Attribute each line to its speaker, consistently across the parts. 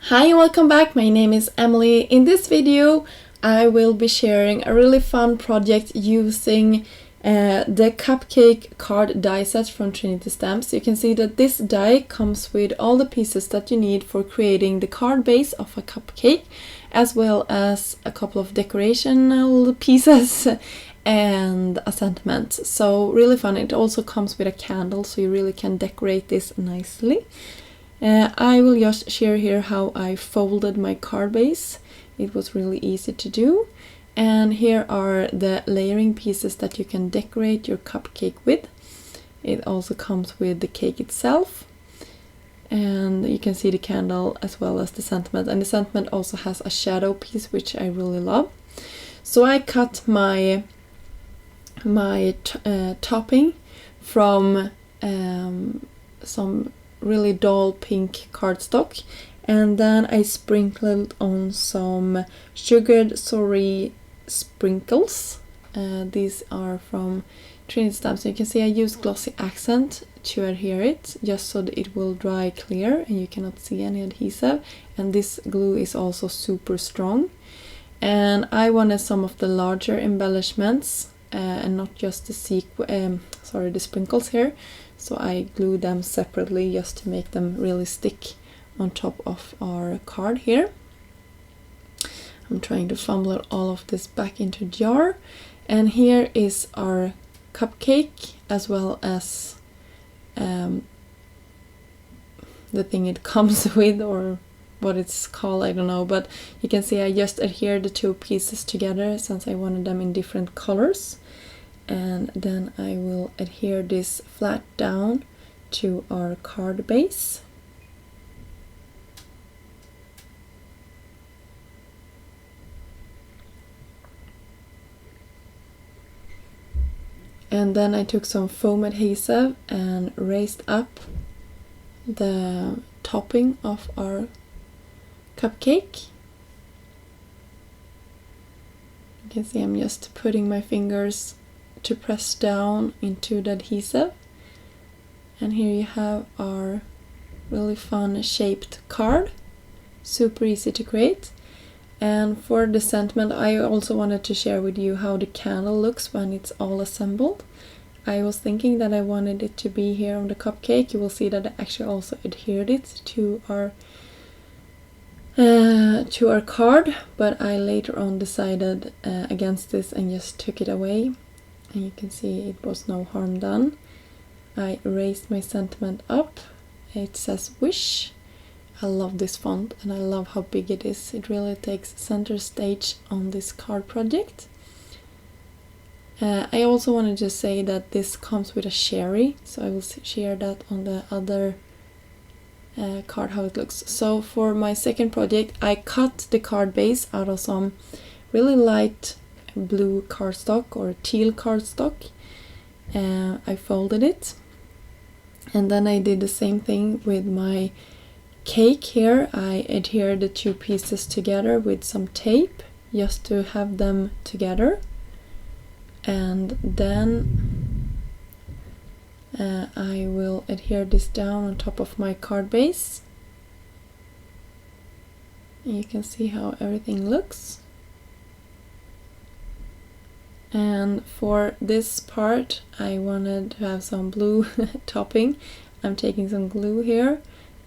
Speaker 1: Hi and welcome back, my name is Emily. In this video I will be sharing a really fun project using the Cupcake Card Die Set from Trinity stamps. You can see that this die comes with all the pieces that you need for creating the card base of a cupcake, as well as a couple of decorational pieces and a sentiment. So really fun. It also comes with a candle, so you really can decorate this nicely. I will just share here how I folded my card base. It was really easy to do. And here are the layering pieces that you can decorate your cupcake with. It also comes with the cake itself. And you can see the candle as well as the sentiment. And the sentiment also has a shadow piece, which I really love. So I cut my topping from some really dull pink cardstock, and then I sprinkled on some sugared sorry sprinkles. These are from Trinity stamps. You can see I used glossy accent to adhere it, just so that it will dry clear and you cannot see any adhesive, and this glue is also super strong. And I wanted some of the larger embellishments and not just the sprinkles here, so I glued them separately just to make them really stick on top of our card here. I'm trying to fumble all of this back into a jar, and here is our cupcake as well as the thing it comes with, or what it's called, I don't know, but you can see I just adhered the two pieces together since I wanted them in different colors. And then I will adhere this flat down to our card base. And then I took some foam adhesive and raised up the topping of our cupcake. You can see I'm just putting my fingers to press down into the adhesive, and here you have our really fun shaped card, super easy to create. And for the sentiment, I also wanted to share with you how the candle looks when it's all assembled. I was thinking that I wanted it to be here on the cupcake. You will see that I actually also adhered it to our card, but I later on decided against this and just took it away. And you can see it was no harm done. I raised my sentiment up. It says wish. I love this font and I love how big it is. It really takes center stage on this card project. I also wanted to say that this comes with a cherry, so I will share that on the other card how it looks. So for my second project, I cut the card base out of some really light blue cardstock or teal cardstock. I folded it, and then I did the same thing with my cake here. I adhered the two pieces together with some tape just to have them together, and then I will adhere this down on top of my card base. You can see how everything looks. And for this part I wanted to have some blue topping. I'm taking some glue here,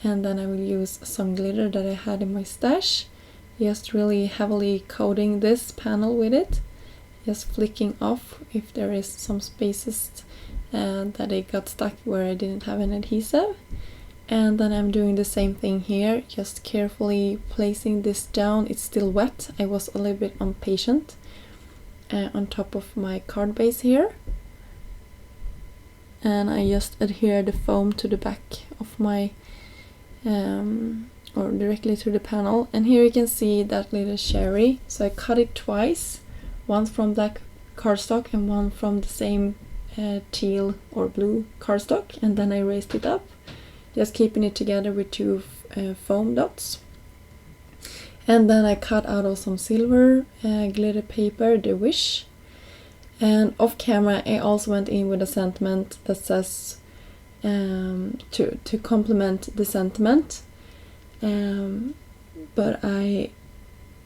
Speaker 1: and then I will use some glitter that I had in my stash, just really heavily coating this panel with it, just flicking off if there is some spaces that it got stuck where I didn't have an adhesive. And then I'm doing the same thing here, just carefully placing this down. It's still wet, I was a little bit impatient. On top of my card base here, and I just adhere the foam to the back of my or directly to the panel. And here you can see that little cherry, so I cut it twice, one from black cardstock and one from the same teal or blue cardstock, and then I raised it up, just keeping it together with two foam dots. And then I cut out of some silver glitter paper, the wish. And off camera I also went in with a sentiment that says to complement the sentiment. but I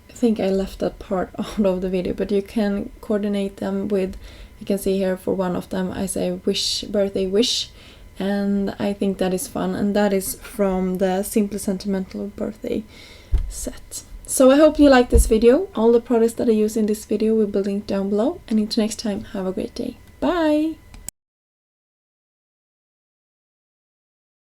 Speaker 1: think I left that part out of the video. But you can coordinate them with, you can see here for one of them I say wish, birthday wish, and I think that is fun, and that is from the Simply Sentimental birthday set. So I hope you like this video. All the products that I use in this video will be linked down below, and until next time, have a great day. Bye!